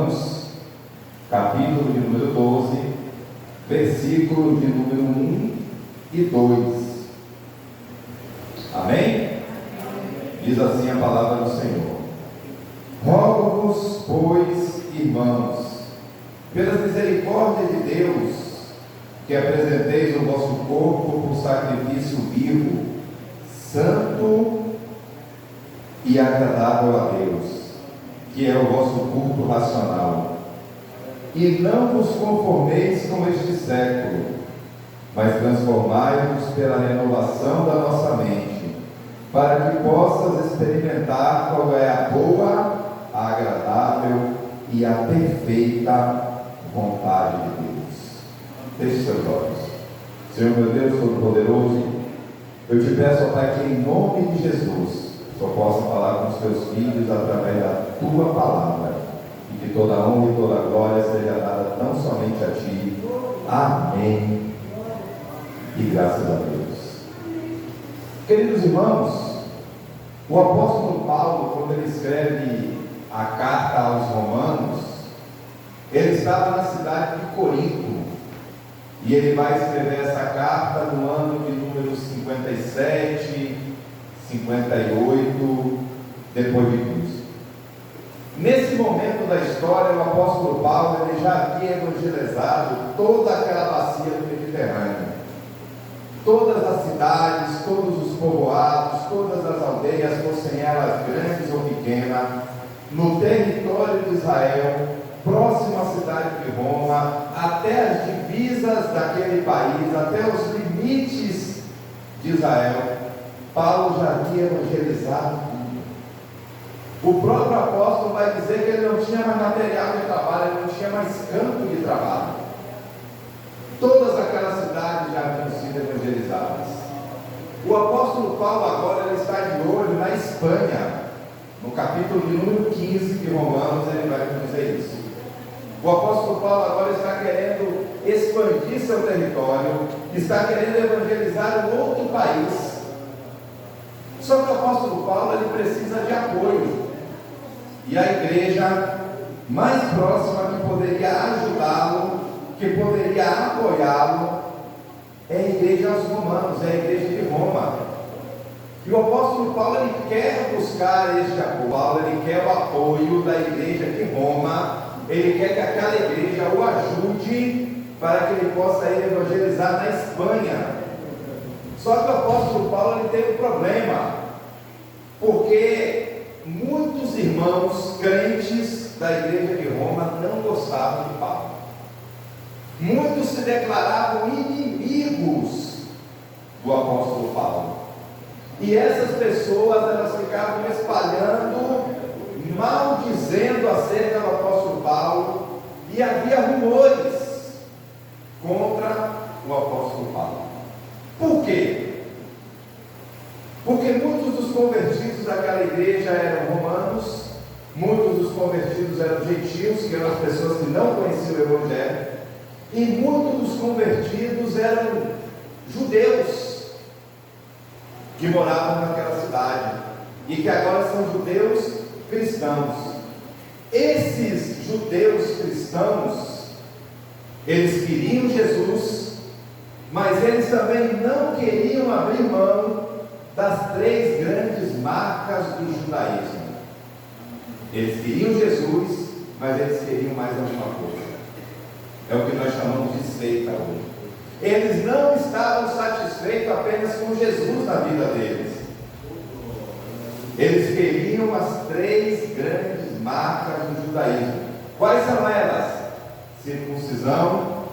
Romanos, capítulo de número 12, versículo de número 1 e 2. Amém? Diz assim a palavra do Senhor: Rogo-vos, pois, irmãos, pelas misericórdias de Deus, que apresenteis o vosso corpo por sacrifício vivo, santo e agradável a Deus, que é o vosso culto racional. E não vos conformeis com este século, mas transformai-vos pela renovação da nossa mente, para que possas experimentar qual é a boa, a agradável e a perfeita vontade de Deus. Feche seus olhos. Senhor meu Deus Todo-Poderoso, eu te peço, ó Pai, que em nome de Jesus só possa falar com os teus filhos através da tua palavra, e que toda honra e toda glória seja dada tão somente a ti. Amém. E graças a Deus. Queridos irmãos, o apóstolo Paulo, quando ele escreve a carta aos Romanos, ele estava na cidade de Corinto, e ele vai escrever essa carta no ano de número 57, 58 depois de Cristo. Nesse momento da história, o apóstolo Paulo ele já havia evangelizado toda aquela bacia do Mediterrâneo, todas as cidades, todos os povoados, todas as aldeias, fossem elas grandes ou pequenas, no território de Israel, próximo à cidade de Roma, até as divisas daquele país, até os limites de Israel. Paulo já havia evangelizado tudo. O próprio apóstolo vai dizer que ele não tinha mais material de trabalho, ele não tinha mais campo de trabalho. Todas aquelas cidades já haviam sido evangelizadas. O apóstolo Paulo agora ele está de olho na Espanha. No capítulo de número 15 de Romanos ele vai nos dizer isso. O apóstolo Paulo agora está querendo expandir seu território, está querendo evangelizar um outro país. Só que o apóstolo Paulo ele precisa de apoio. E a igreja mais próxima que poderia ajudá-lo, que poderia apoiá-lo, é a igreja aos romanos, é a igreja de Roma. E o apóstolo Paulo ele quer buscar este apoio. Paulo ele quer o apoio da igreja de Roma. Ele quer que aquela igreja o ajude para que ele possa ir evangelizar na Espanha. Só que o apóstolo Paulo ele teve um problema, porque muitos irmãos crentes da igreja de Roma não gostavam de Paulo. Muitos se declaravam inimigos do apóstolo Paulo. E essas pessoas elas ficavam espalhando, maldizendo acerca do apóstolo Paulo, e havia rumores contra o apóstolo Paulo. Por quê? Porque muitos dos convertidos daquela igreja eram romanos, muitos dos convertidos eram gentios, que eram as pessoas que não conheciam o Evangelho, e muitos dos convertidos eram judeus, que moravam naquela cidade, e que agora são judeus cristãos. Esses judeus cristãos, eles queriam Jesus, mas eles também não queriam abrir mão das 3 grandes marcas do judaísmo. Eles queriam Jesus, mas eles queriam mais alguma coisa. É o que nós chamamos de seita hoje. Eles não estavam satisfeitos apenas com Jesus na vida deles. Eles queriam as 3 grandes marcas do judaísmo. Quais são elas? Circuncisão,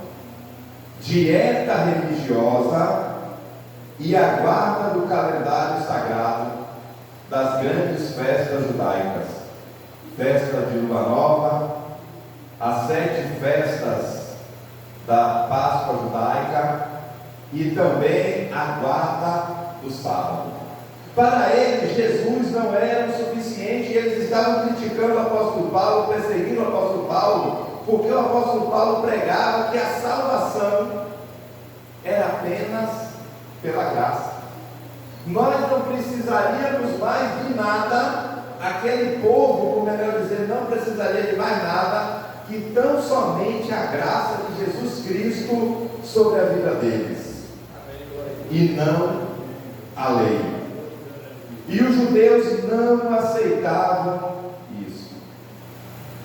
dieta religiosa e a guarda do calendário sagrado das grandes festas judaicas. Festa de Lua Nova, as 7 festas da Páscoa judaica e também a guarda do sábado. Para eles, Jesus não era o suficiente, e eles estavam criticando o apóstolo Paulo, perseguindo o apóstolo Paulo, porque o apóstolo Paulo pregava que a salvação era apenas pela graça. Nós não precisaríamos mais de nada, aquele povo, como melhor dizer, não não precisaria de mais nada que tão somente a graça de Jesus Cristo sobre a vida deles, e não a lei. E os judeus não aceitavam isso.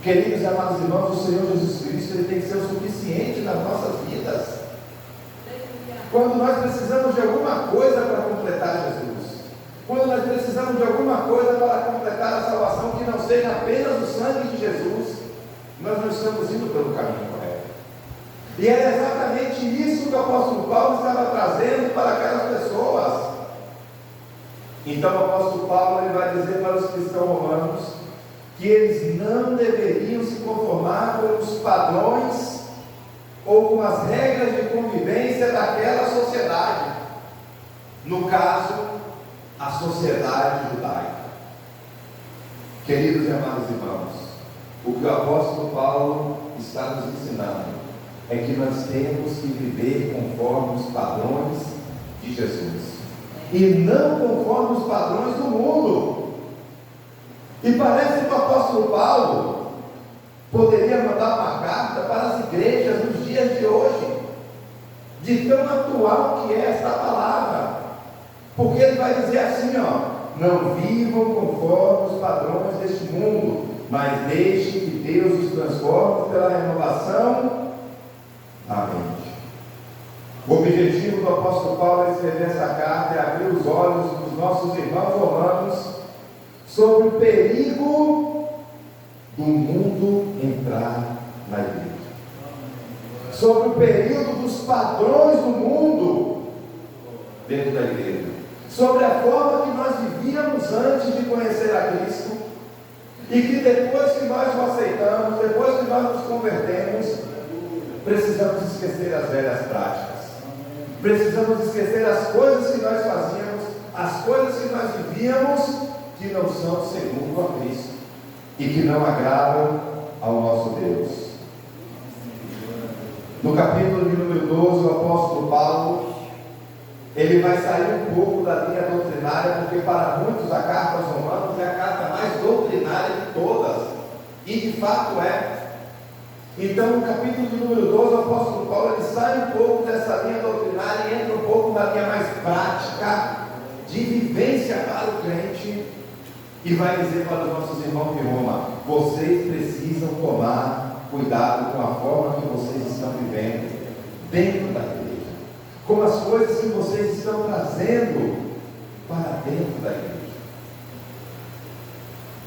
Queridos e amados irmãos, o Senhor Jesus Cristo, ele tem que ser o suficiente nas nossas vidas. Quando nós precisamos de alguma coisa para completar Jesus, quando nós precisamos de alguma coisa para completar a salvação que não seja apenas o sangue de Jesus, nós não estamos indo pelo caminho correto. E era exatamente isso que o apóstolo Paulo estava trazendo para aquelas pessoas. Então o apóstolo Paulo ele vai dizer para os cristãos romanos que eles não deveriam se conformar com os padrões ou com as regras de convivência daquela sociedade, no caso, a sociedade judaica. Queridos e amados irmãos, o que o apóstolo Paulo está nos ensinando é que nós temos que viver conforme os padrões de Jesus, e não conforme os padrões do mundo. E parece que o apóstolo Paulo poderia mandar uma carta para as igrejas nos dias de hoje, de tão atual que é esta palavra, porque ele vai dizer assim, não vivam conforme os padrões deste mundo, mas deixe que Deus os transforme pela renovação da mente. O objetivo do apóstolo Paulo em escrever essa carta é abrir os olhos dos nossos irmãos romanos sobre o perigo do mundo entrar na igreja, sobre o período dos padrões do mundo dentro da igreja, sobre a forma que nós vivíamos antes de conhecer a Cristo, e que depois que nós o aceitamos, depois que nós nos convertemos, precisamos esquecer as velhas práticas, precisamos esquecer as coisas que nós fazíamos, as coisas que nós vivíamos, que não são segundo a Cristo e que não agradam ao nosso Deus. No capítulo de número 12, o apóstolo Paulo ele vai sair um pouco da linha doutrinária, porque para muitos a carta aos Romanos é a carta mais doutrinária de todas, e de fato é. Então, no capítulo de número 12, o apóstolo Paulo ele sai um pouco dessa linha doutrinária e entra um pouco na linha mais prática de vivência para o crente, e vai dizer para os nossos irmãos de Roma: vocês precisam tomar cuidado com a forma que vocês estão vivendo dentro da igreja, com as coisas que vocês estão trazendo para dentro da igreja.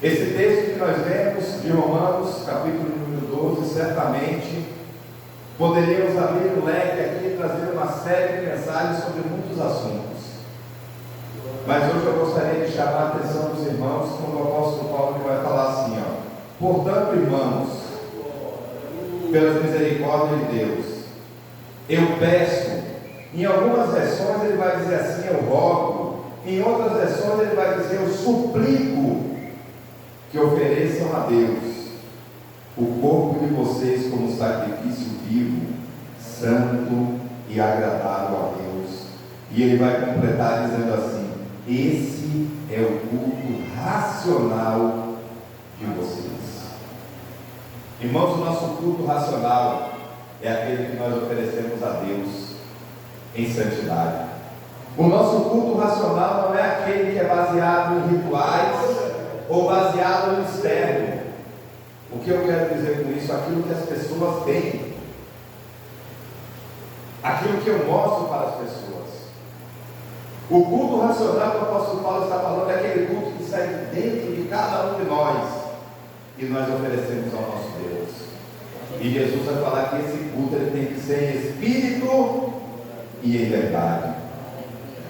Esse texto que nós lemos de Romanos, capítulo número 12, certamente poderíamos abrir um leque aqui e trazer uma série de mensagens sobre muitos assuntos. Mas hoje eu gostaria de chamar a atenção dos irmãos quando o apóstolo Paulo vai falar assim, portanto, irmãos, pelas misericórdias de Deus, eu peço. Em algumas versões ele vai dizer assim, eu rogo. Em outras versões ele vai dizer, eu suplico que ofereçam a Deus o corpo de vocês como sacrifício vivo, santo e agradável a Deus. E ele vai completar dizendo assim: esse é o culto racional de vocês. Irmãos, o nosso culto racional é aquele que nós oferecemos a Deus em santidade. O nosso culto racional não é aquele que é baseado em rituais ou baseado no externo. O que eu quero dizer com isso? Aquilo que as pessoas têm, aquilo que eu mostro para as pessoas. O culto racional que o apóstolo Paulo está falando é aquele culto que sai de dentro de cada um de nós e nós oferecemos ao nosso Deus. E Jesus vai falar que esse culto ele tem que ser em espírito e em verdade.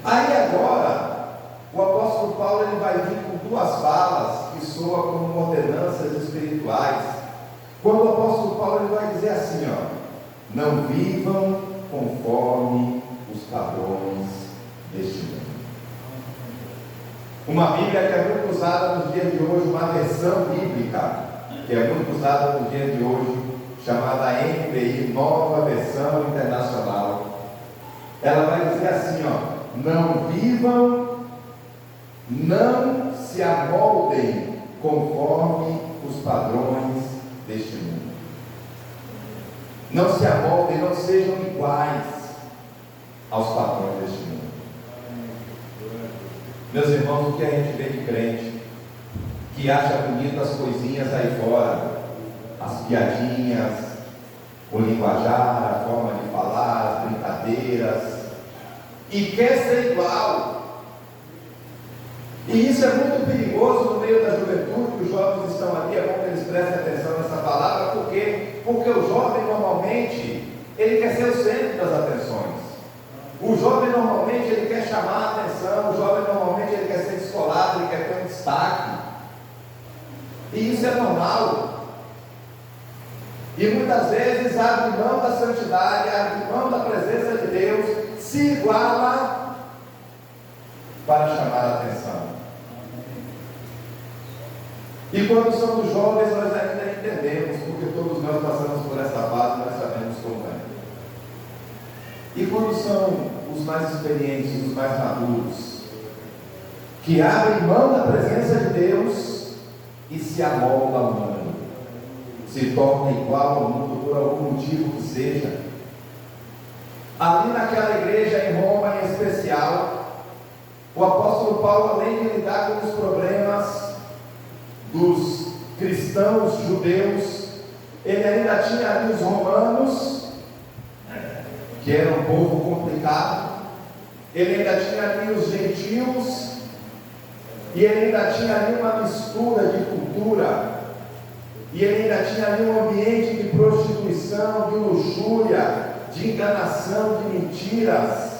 Aí agora, o apóstolo Paulo ele vai vir com duas falas que soam como ordenanças espirituais. Quando o apóstolo Paulo ele vai dizer assim, não vivam conforme os padrões deste mundo. Uma Bíblia que é muito usada nos dias de hoje, uma versão bíblica que é muito usada nos dias de hoje, chamada NVI, Nova Versão Internacional. Ela vai dizer assim, não vivam, não se amoldem conforme os padrões Não se amoldem, não sejam iguais aos padrões deste mundo. Meus irmãos, o que a gente vê de crente que acha bonito as coisinhas aí fora, as piadinhas, o linguajar, a forma de falar, as brincadeiras, e quer ser igual. E isso é muito perigoso no meio da juventude, que os jovens estão ali, é bom que eles prestem atenção nessa palavra, porque o jovem normalmente, ele quer ser o centro das atenções. O jovem normalmente, ele quer chamar a atenção, o jovem normalmente, ele quer ser descolado, ele quer ter um destaque. E isso é normal. E muitas vezes abre mão da santidade, abre mão da presença de Deus, se iguala para chamar a atenção. E quando somos jovens, nós ainda entendemos, porque todos nós passamos por essa fase, nós sabemos como é. E quando são os mais experientes, os mais maduros, que abrem mão da presença de Deus e se amoldam ao mundo, se torna igual ao mundo por algum motivo que seja. Ali naquela igreja em Roma em especial, o apóstolo Paulo, além de lidar com os problemas dos cristãos judeus, ele ainda tinha ali os romanos, que era um povo complicado, ele ainda tinha ali os gentios, e ele ainda tinha ali uma mistura de cultura, e ele ainda tinha ali um ambiente de prostituição, de luxúria, de enganação, de mentiras,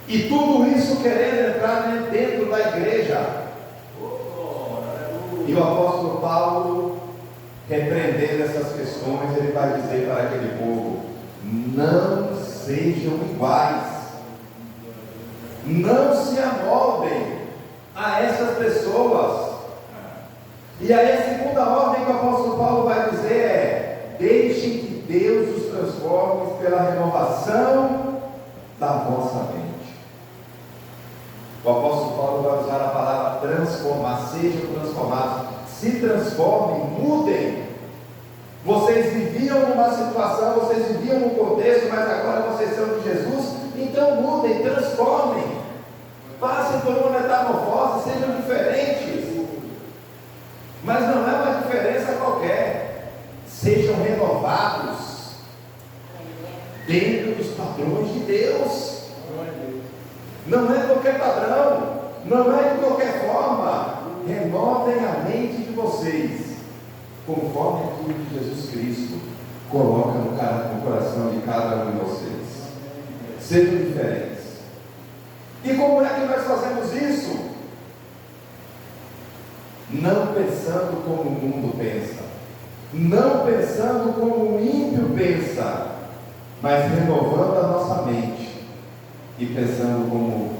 e tudo isso querendo entrar dentro da igreja. E o apóstolo Paulo, repreendendo essas questões, ele vai dizer para aquele povo: não sejam iguais, não se amoldem a essas pessoas. E aí a segunda ordem que o apóstolo Paulo vai dizer é: deixem que Deus os transforme pela renovação da vossa mente. O apóstolo Paulo vai usar a palavra transformar, sejam transformados, se transformem, mudem. Vocês viviam numa situação, vocês viviam num contexto, mas agora vocês são de Jesus, então mudem, transformem, passem por uma metamorfose, sejam diferentes. Mas não é uma diferença qualquer, sejam renovados dentro dos padrões de Deus. Não é qualquer padrão, não é de qualquer forma. Renovem a mente de vocês, conforme aquilo que Jesus Cristo coloca no coração de cada um de vocês. Sejam diferentes. E como é que nós fazemos isso? Não pensando como o mundo pensa, não pensando como o ímpio pensa, mas renovando a nossa mente e pensando como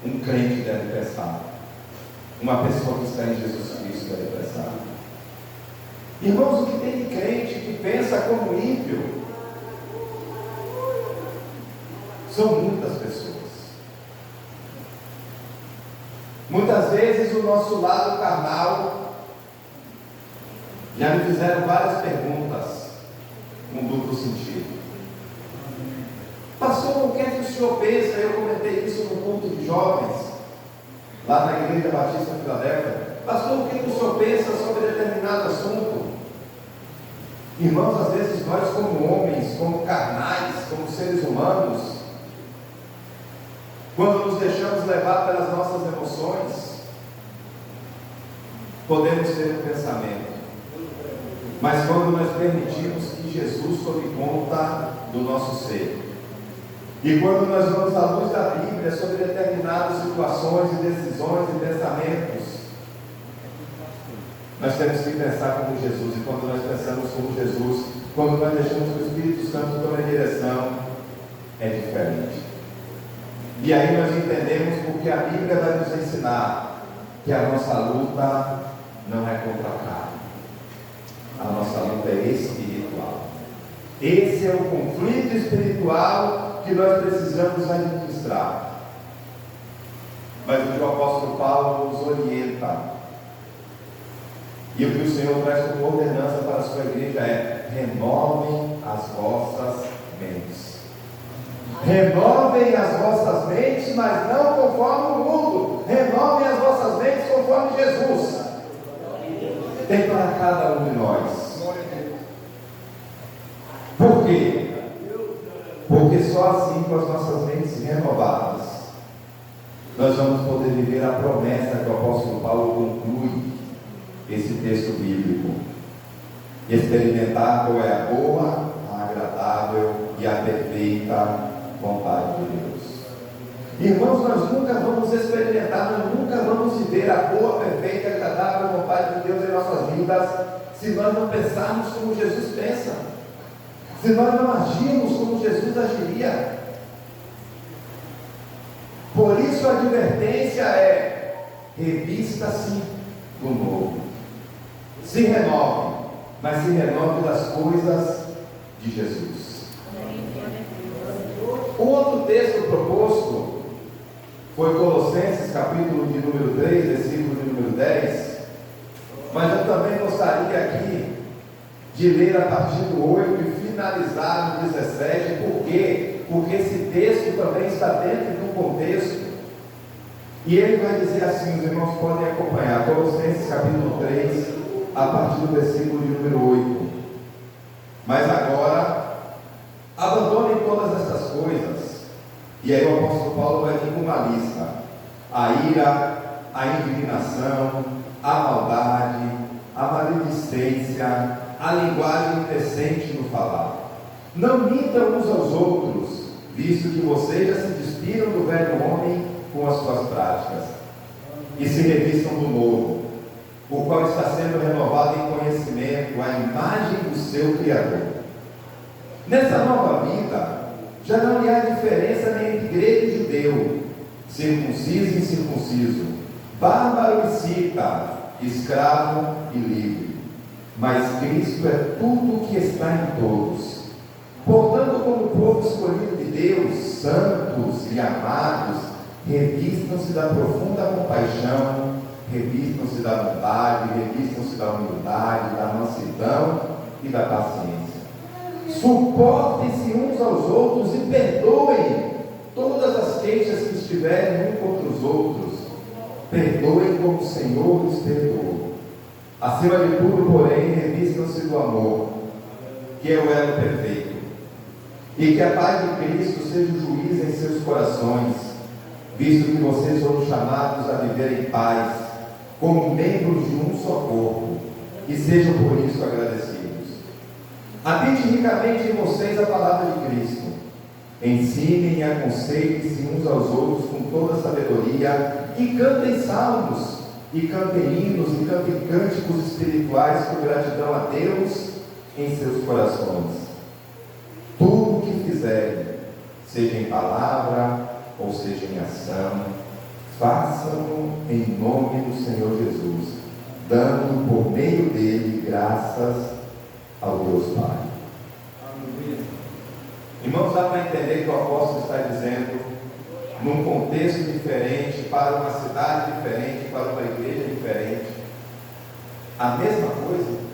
um crente deve pensar, uma pessoa que está em Jesus Cristo deve pensar. Irmãos, o que tem de crente que pensa como ímpio são muitas pessoas. Muitas vezes o nosso lado carnal, já me fizeram várias perguntas com duplo sentido. Pastor, o que é que o senhor pensa? Eu comentei isso no culto de jovens, lá na Igreja Batista Filadélfia. Pastor, o que é que o senhor pensa sobre determinado assunto? Irmãos, às vezes nós como homens, como carnais, como seres humanos, quando nos deixamos levar pelas nossas emoções, podemos ter um pensamento. Mas quando nós permitimos que Jesus tome conta do nosso ser, e quando nós vamos à luz da Bíblia sobre determinadas situações e decisões e pensamentos, nós temos que pensar como Jesus. E quando nós pensamos como Jesus, quando nós deixamos que o Espírito Santo tome a direção, é diferente. E aí nós entendemos porque a Bíblia vai nos ensinar que a nossa luta não é contra a carne, a nossa luta é espiritual. Esse é o conflito espiritual que nós precisamos administrar. Mas o que o apóstolo Paulo nos orienta, e o que o Senhor traz como ordenança para a sua igreja é: renovem as vossas mentes. Renovem as vossas mentes, mas não conforme o mundo. Renovem as vossas mentes conforme Jesus tem para cada um de nós. Por quê? Porque só assim, com as nossas mentes renovadas, nós vamos poder viver a promessa que o apóstolo Paulo conclui esse texto bíblico: experimentar qual é a boa, a agradável e a perfeita vontade de Deus. Irmãos, nós nunca vamos experimentar, nós nunca vamos viver a boa, perfeita e agradável vontade de Deus em nossas vidas, se nós não pensarmos como Jesus pensa, se nós não agirmos como Jesus agiria. Por isso a advertência é: revista-se do novo. Se renove, mas se renove das coisas de Jesus. O outro texto proposto foi Colossenses, capítulo de número 3, versículo de número 10. Mas eu também gostaria aqui de ler a partir do 8 e finalizar no 17. Por quê? Porque esse texto também está dentro de um contexto. E ele vai dizer assim, os irmãos podem acompanhar, Colossenses capítulo 3, a partir do versículo de número 8. Mas agora, abandonem todas estas coisas. E aí o apóstolo Paulo vai vir com uma lista: a ira, a indignação, a maldade, a maledicência, a linguagem indecente no falar. Não mintam uns aos outros, visto que vocês já se despiram do velho homem com as suas práticas, e se revistam do novo, o qual está sendo renovado em conhecimento, à imagem do seu Criador. Nessa nova vida, já não há diferença nem entre grego e judeu, circunciso e incircunciso, bárbaro e cita, escravo e livre, mas Cristo é tudo o que está em todos. Portanto, como povo escolhido de Deus, santos e amados, revistam-se da profunda compaixão, revistam-se da bondade, revistam-se da humildade, da mansidão e da paciência. Suportem-se uns aos outros e perdoem todas as queixas que estiverem uns contra os outros. Perdoem como o Senhor os perdoou. Acima de tudo, porém, revistam-se do amor, que é o elo perfeito. E que a paz de Cristo seja o juiz em seus corações, visto que vocês foram chamados a viver em paz, como membros de um só corpo, e sejam por isso agradecidos. Habite ricamente em vocês a palavra de Cristo. Ensinem e aconselhem-se uns aos outros com toda sabedoria, e cantem salmos, e cantem hinos, e cantem cânticos espirituais com gratidão a Deus em seus corações. Tudo o que fizerem, seja em palavra ou seja em ação, façam-no em nome do Senhor Jesus, dando por meio dele graças ao Deus Pai. Irmãos, dá para entender que o apóstolo está dizendo, num contexto diferente, para uma cidade diferente, para uma igreja diferente, a mesma coisa?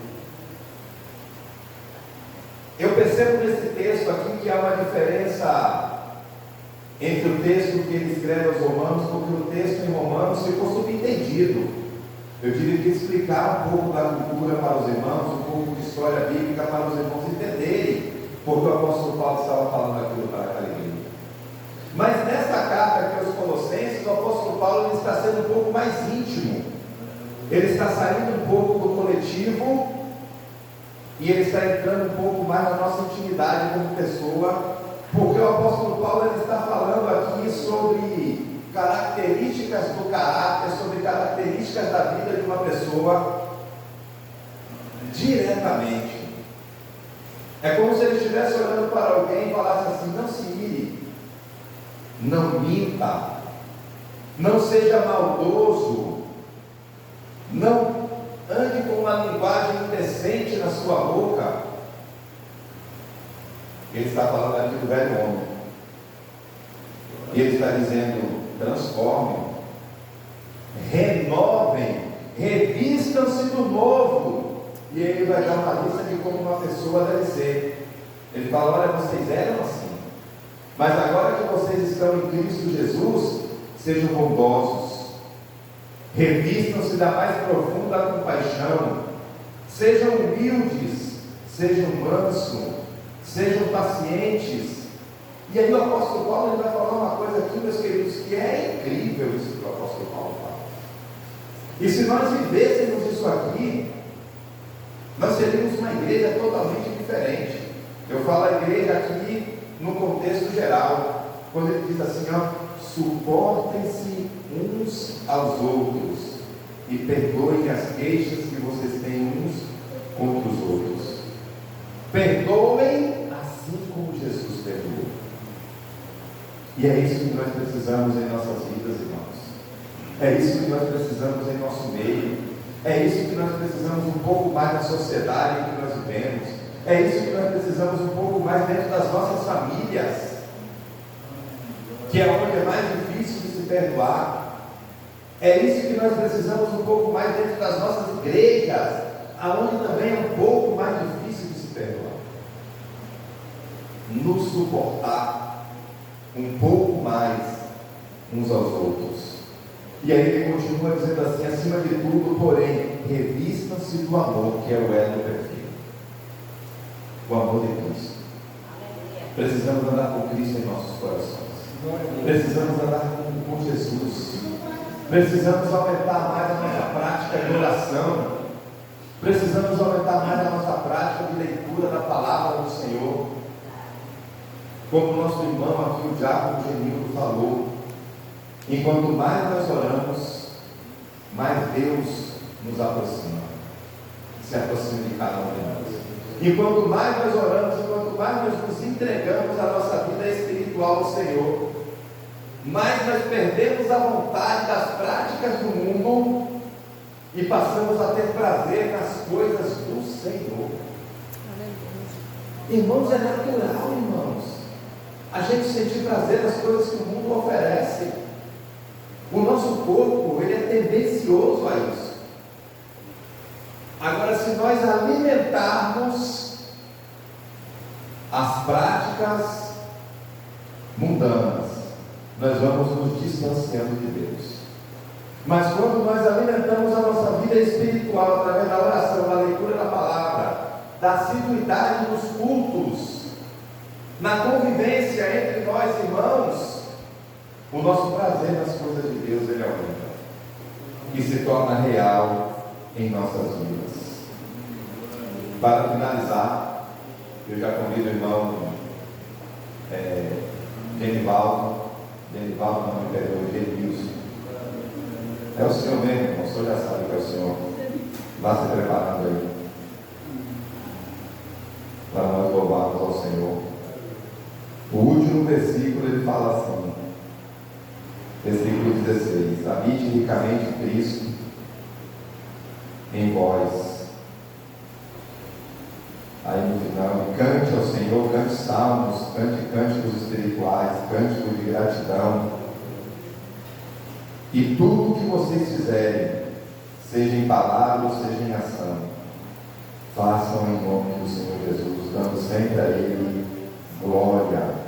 Eu percebo nesse texto aqui que há uma diferença entre o texto que ele escreve aos Romanos, porque o texto em Romanos ficou subentendido. Eu tive que explicar um pouco da cultura para os irmãos, um pouco de história bíblica para os irmãos entenderem, porque o apóstolo Paulo estava falando aquilo para aquela igreja. Mas nessa carta aqui aos Colossenses, o apóstolo Paulo ele está sendo um pouco mais íntimo. Ele está saindo um pouco do coletivo e ele está entrando um pouco mais na nossa intimidade como pessoa, porque o apóstolo Paulo ele está falando aqui sobre características do caráter, sobre características da vida de uma pessoa diretamente. É como se ele estivesse olhando para alguém e falasse assim: não se ire, não minta, não seja maldoso, não ande com uma linguagem indecente na sua boca. Ele está falando aqui do velho homem. E ele está dizendo: transformem, renovem, revistam-se do novo. e ele vai dar uma lista de como uma pessoa deve ser. Ele fala: olha, vocês eram assim, mas agora que vocês estão em Cristo Jesus, sejam bondosos, revistam-se da mais profunda compaixão, sejam humildes, sejam mansos, sejam pacientes. E aí o apóstolo Paulo ele vai falar uma coisa aqui, meus queridos, que é incrível isso que o apóstolo Paulo fala. E se nós vivêssemos isso aqui, nós seríamos uma igreja totalmente diferente. Eu falo a igreja aqui no contexto geral, quando ele diz assim, ó, suportem-se uns aos outros e perdoem as queixas que vocês têm uns contra os outros. Perdoem assim como Jesus perdoou. E é isso que nós precisamos em nossas vidas, irmãos. É isso que nós precisamos em nosso meio. É isso que nós precisamos um pouco mais na sociedade em que nós vivemos. É isso que nós precisamos um pouco mais dentro das nossas famílias, que é onde é mais difícil de se perdoar. É isso que nós precisamos um pouco mais dentro das nossas igrejas, aonde também é um pouco mais difícil de se perdoar. Nos suportar um pouco mais uns aos outros. E aí ele continua dizendo assim: acima de tudo, porém, revistam-se do amor, que é o elo perfeito. O amor de Cristo. Precisamos andar com Cristo em nossos corações. Precisamos andar com Jesus. Precisamos aumentar mais a nossa prática de oração. Precisamos aumentar mais a nossa prática de leitura da palavra do Senhor. Como o nosso irmão aqui, o diácono Genildo, falou, enquanto mais nós oramos, mais Deus nos aproxima, se aproxima de cada um de nós. Enquanto mais nós oramos, enquanto mais nós nos entregamos a nossa vida espiritual ao Senhor, mais nós perdemos a vontade das práticas do mundo e passamos a ter prazer nas coisas do Senhor. Irmãos, é natural, irmãos, a gente sentir prazer nas coisas que o mundo oferece. O nosso corpo, ele é tendencioso a isso. Agora, se nós alimentarmos as práticas mundanas, nós vamos nos distanciando de Deus. Mas quando nós alimentamos a nossa vida espiritual através da oração, da leitura da palavra, da assiduidade nos cultos, na convivência entre nós irmãos, o nosso prazer nas coisas de Deus ele aumenta e se torna real em nossas vidas. Para finalizar, eu já convido o irmão Genivaldo não me perdoe, Genilson. É o senhor mesmo, irmão, o senhor já sabe que é o senhor. Vá se preparando aí para nós louvarmos ao Senhor. O último versículo ele fala assim, versículo 16: habite ricamente Cristo em vós. Aí no final, cante ao Senhor, cante salmos, cante cânticos espirituais, cânticos de gratidão. E tudo que vocês fizerem, seja em palavra ou seja em ação, façam em nome do Senhor Jesus, dando sempre a Ele glória.